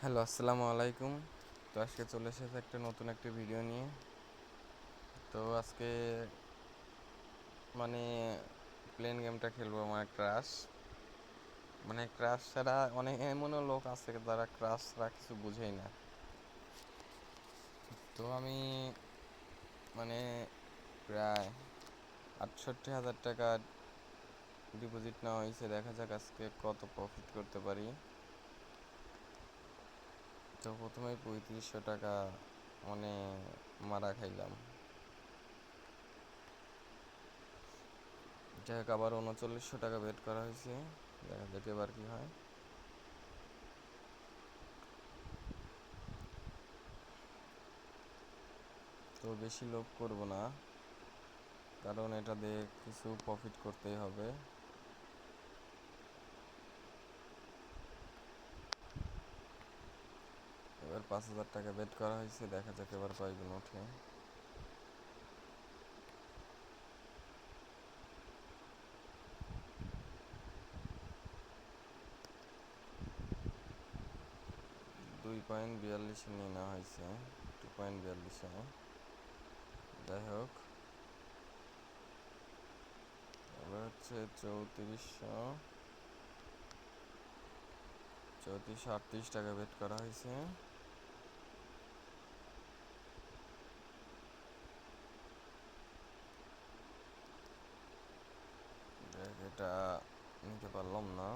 Hello, আসসালামু আলাইকুম। তো আজকে চলে এসেছে নতুন একটি ভিডিও নিয়ে। তো আজকে মানে প্লেন গেমটা খেলবো, ক্রাশ ছাড়া অনেক এমনও লোক আছে যারা ক্রাশ ছাড়া কিছু বুঝেই না। তো আমি মানে প্রায় 68,000 টাকা ডিপোজিট নেওয়া হয়েছে। দেখা যাক আজকে কত প্রফিট করতে পারি। তো প্রথমেই 3500 টাকা মানে মারা খাইলাম। যাই হোক, আবার 3900 টাকা বেট করা হয়েছে। দেখা যাক এবার কি হয়। তো বেশি লোভ করব না, কারণ এটা দিয়ে কিছু প্রফিট করতেই হবে। এবার 5000 টাকা বেট করা হয়েছে, দেখা যাক এবার কয়গুণ ওঠে। $2.42 নিয়ে নেওয়া হয়েছে, 2.42। যাই হোক, এবার হচ্ছে 3438 টাকা বেট করা হয়েছে। দেখ, এটা নিতে পারলাম না।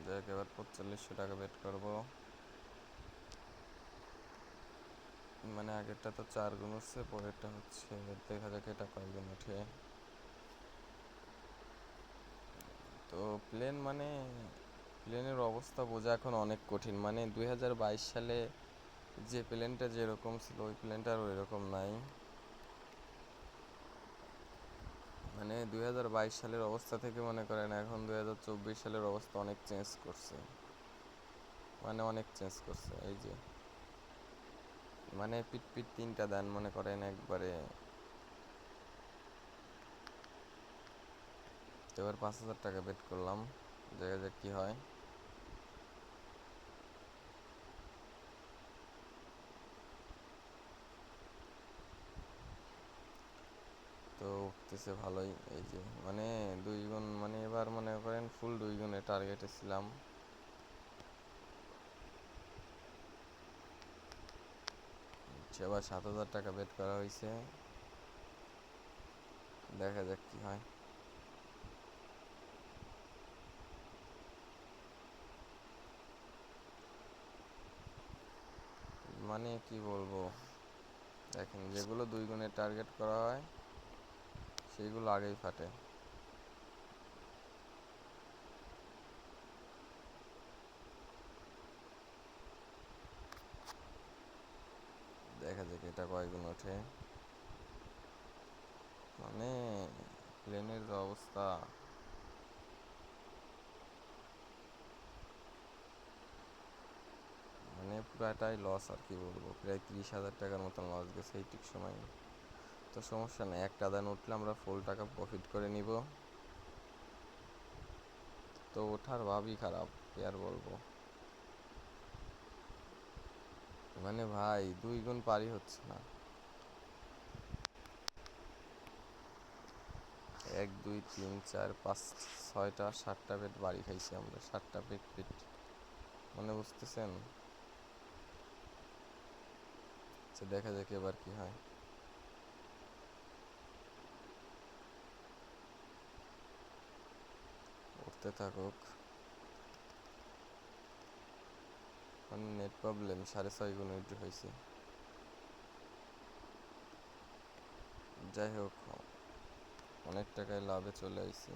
দেখ, এবার 4500 টাকা বেট করব। আগেরটা তো 4 গুণ হচ্ছে, পরেরটা হচ্ছে, দেখা যাক এটা কয়গুণ ওঠে। তো প্লেনের অবস্থা বোঝা এখন অনেক কঠিন। 2022 সালে যে প্লেনটা যেরকম ছিল ওই প্লেনটা আর ওই রকম নাই। 2022 সালের অবস্থা থেকে মনে করেন এখন 2024 সালের অবস্থা অনেক চেঞ্জ করছে। অনেক চেঞ্জ করছে। এই যে পিট পিট 3টা দেন মনে করেন একবারে। এবার 5000 টাকা বেট করলাম, দেখা যাক কি হয়। তো উঠতেছে ভালোই। এই যে 2 গুণ, এবার মনে করেন ফুল 2 গুণে টার্গেটে ছিলাম। এবার 7000 টাকা বেট করা হয়েছে, দেখা যাক কি হয়। কি বলবো, দেখেন যেগুলো 2 গুণে টার্গেট করা হয় সেইগুলো আগেই ফাটে। দেখা যাক এটা কয় গুণ ওঠে। প্লেনের যে অবস্থা, পুরাটাই লস। আর কি বলবো, প্রায় 30,000 টাকার মতন লস গেছে এইটুক সময়। তো সমস্যা নেই, একটা দান উঠলে আমরা ফুল টাকা প্রফিট করে নিব। তো ওঠার ভাবই খারাপ, কি আর বলবো। ভাই 2 গুণ পারি হচ্ছে না। 1 2 3 4 5 6টা 7টা বেড বাড়ি খাইছি আমরা, 7টা পিট পিট। বুঝতেছেন? আচ্ছা, দেখা যাক এবার কি হয়। উঠতে থাকুক। নেট প্রবলেম, 6.5 গুণ উইথড্র হয়েছে। যাই হোক, অনেক টাকায় লাভে চলে আইছি।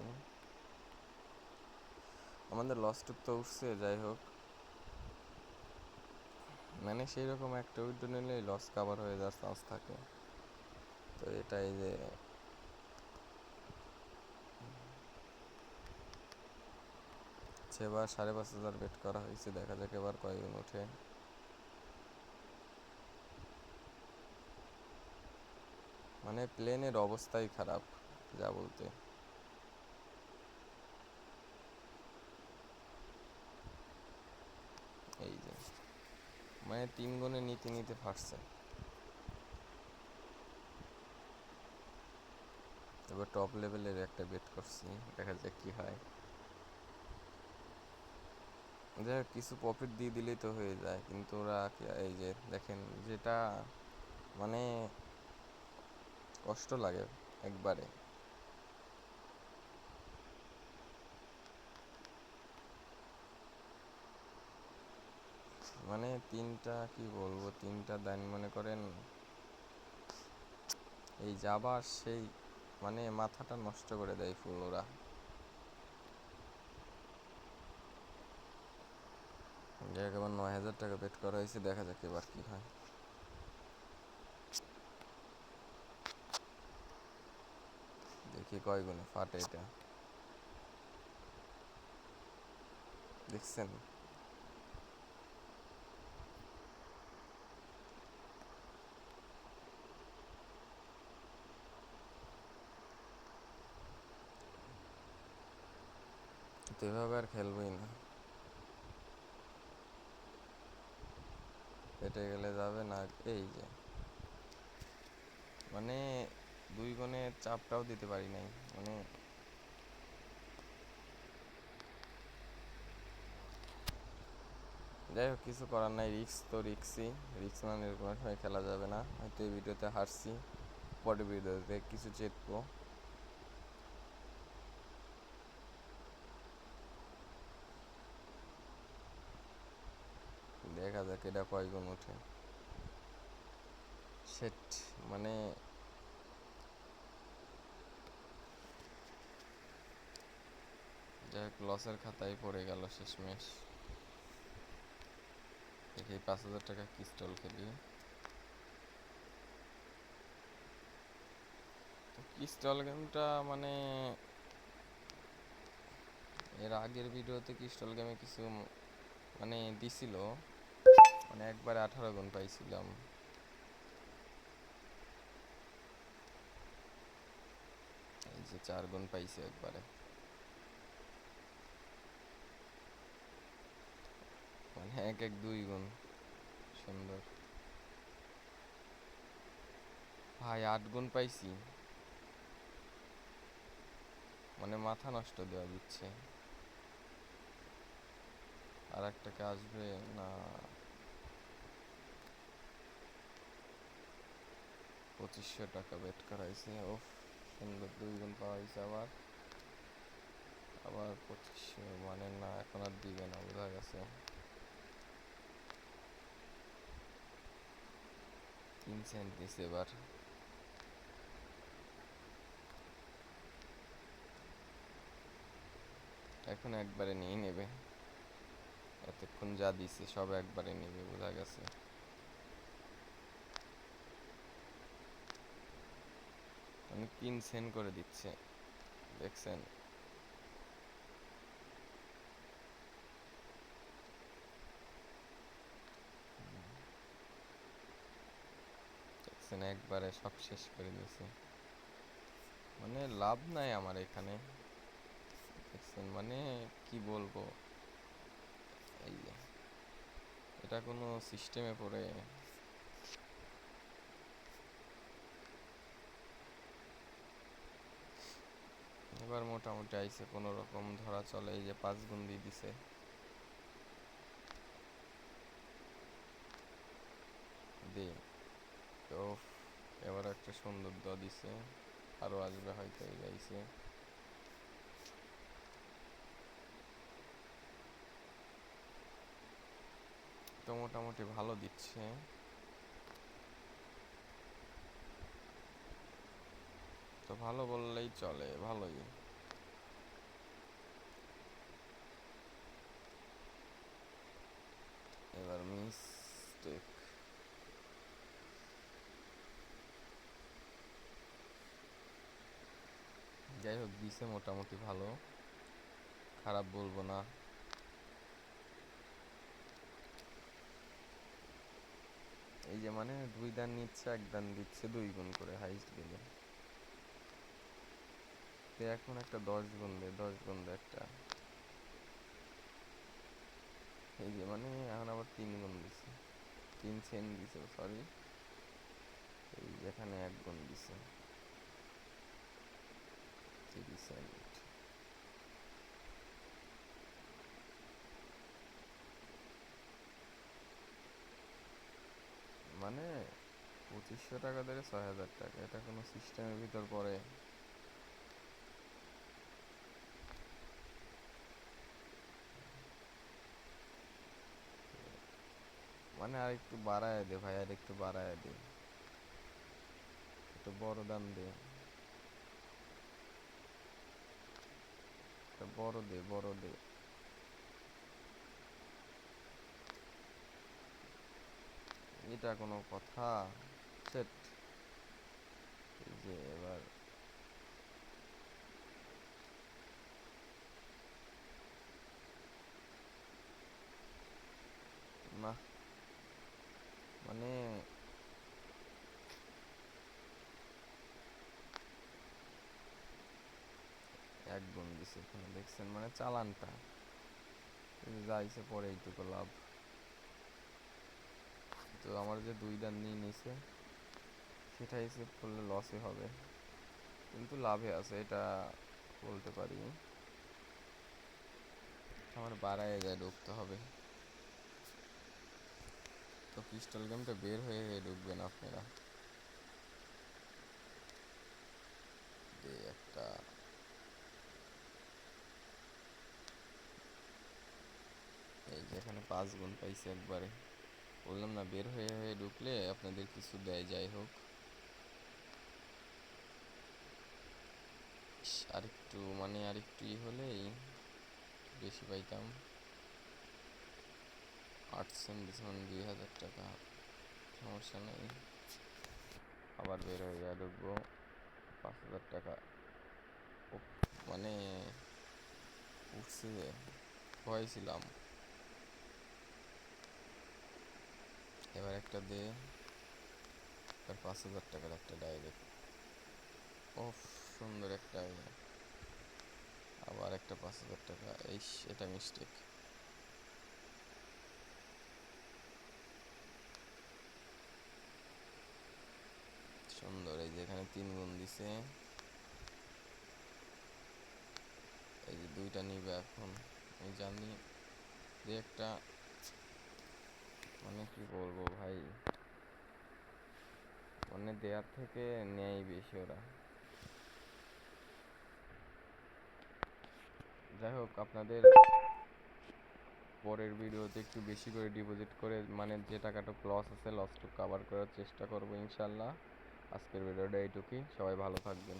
আমাদের লসটুক তো উঠছে। যাই হোক, সেই রকম একটা উইথড্র নিলেই লস কাভার হয়ে যাওয়ার চান্স থাকে। তো এটাই যে এবার 5,500 বেট করা হয়েছে, দেখা যাক এবার কয়গুণ ওঠে। প্লেনের অবস্থাই খারাপ, যা বলতে। এই যে মানে 3 গুণে নিতে নিতে ফাটছে। এবার টপ লেভেলের একটা বেট করছি, দেখা যাক কি হয়। যাই হোক, কিছু প্রফিট দিয়ে দিলেই তো হয়ে যায়, কিন্তু ওরা এই যে দেখেন, যেটা মানে কষ্ট লাগে একবারে। মানে তিনটা কি বলবো, তিনটা দেন মনে করেন এই যাবার সেই মানে মাথাটা নষ্ট করে দেয় ফুল ওরা। যাই হোক, এবার 9,000 টাকা বেট করা হয়েছে, দেখা যাক এবার কি হয়। দেখি কয় গুণে ফাটে এটা, দেখছেন? তো এভাবে আর খেলবই না, পেটে গেলে যাবে না। এই যে মানে 2 গুণে চাপটাও দিতে পারি নাই, মানে যাই হোক, কিছু করার নাই, রিক্স তো রিক্সই, রিক্স মানে কোনো সময় খেলা যাবে না। হয়তো এই ভিডিওতে হারছি, পরের ভিডিওতে কিছু চেতবো। দেখা যাক এটা কয় গুণ ওঠে। সেট মানে যাই হোক, লসের খাতায় পড়ে গেল শেষমেশ। দেখি 5,000 টাকা পিস্তল খেলি। পিস্তল গেমটা মানে এর আগের ভিডিওতে পিস্তল গেমে কিছু মানে দিছিল, মানে একবারে 18 গুণ পাইছিলাম। এই যে 4 গুণ পাইছি একবারে, মানে এক এক 2 গুণ। সুন্দর ভাই, 8 গুণ পাইছি, মানে মাথা নষ্ট দেওয়া দিচ্ছে। আর এক টাকা আসবে না? 2500 টাকা বেট করাইছে। ওফ, সুন্দর 2 গুণ পাওয়া হয়েছে। আবার আবার 2500, মানে না, এখন আর দিবে না, বোঝা গেছে। 3 সেন্ট দিছে এবার। এখন একবারে নিয়ে নেবে, এতক্ষণ যা দিছে সব একবারে নেবে, বোঝা গেছে। মানে 3 সেন্ট করে দিচ্ছে, দেখছেন? দেখছেন, একবারে সব শেষ করে দিয়েছে। মানে লাভ নাই আমার এখানে, দেখছেন? মানে কি বলবো, এই যে এটা কোনো সিস্টেমে পড়ে। এবার মোটামুটি আইছে, কোনো রকম ধরা চলে। এই যে 5 গুণ দিয়ে দিছে, দে। তো এবার একটা সুন্দর দ দিছে, আরো আসবে হয়তো, এই আইছে। তো মোটামুটি ভালো দিচ্ছে, তো ভালো বললেই চলে, ভালোই। এবার মিস্টেক, যাই হোক দিছে মোটামুটি ভালো, খারাপ বলবো না। এই যে মানে 2 দান নিচ্ছে, 1 দান দিচ্ছে 2 গুণ করে হাইস্ট গেলে। তো এখন একটা 10 গুণ দে, 10 গুণ দে একটা। এই যে মানে এখন আবার 3 গুণ দিছে, 3 সেন্ট দিছে, সরি। এই যেখানে 1 গুণ দিছে, 3 সেন্ট। মানে 2500 টাকা ধরে 6000 টাকা, এটা কোনো সিস্টেমের ভিতর পড়ে? মানে আর একটু বাড়ায় দে ভাই, আর একটু বাড়ায় দে, একটু বড় দাম দে, একটা বড় দে, বড় দে। এটা কোনো কথা? সেট। এই যে এবার না, মানে 1 গুণ দিছে এখানে, দেখছেন? মানে চালানটা যাইছে পরে এইটুকু লাভ। তো আমার যে 2 দান নিয়ে নিছে সেটা হিসেব করলে লসে হবে, কিন্তু লাভে আছে এটা বলতে পারি। আমার বাড়ায় যায় ঢুকতে হবে, তো ক্রিস্টাল গেমটা বের হয়ে ঢুকবেন আপনারা। একটা এই যে এখানে 5 গুণ পাইছে একবারে, বললাম না বের হয়ে ঢুকলে আপনাদের কিছু দেয়। যাই হোক, আরেকটু মানে আরেকটু হলেই বেশি পাইতাম। 8 সেন্ট দিছে, মানে 2000 টাকা। সমস্যা নেই, আবার বের হয়ে ঢুকবো। 5000 টাকা মানে উঠছে, ভয় ছিলাম। এবার একটা দে, এবার 5000 টাকার একটা ডাইরেক্ট। ও সুন্দর একটা, আবার একটা 5000 টাকা। এই এটা মিস্টেক। সুন্দর, এই যে এখানে 3 গুণ দিছে। এই যে 2টা নিবে এখন, আমি জানি যে একটা, মানে কি বলবো ভাই, মানে দেয়ার থেকে নেয় বেশি ওরা। যাই হোক, আপনাদের পরের ভিডিওতে একটু বেশি করে ডিপোজিট করে, মানে যে টাকাটা লস আছে লসটুকু কভার করার চেষ্টা করবো ইনশাল্লাহ। আজকের ভিডিওটা এইটুকুই, সবাই ভালো থাকবেন।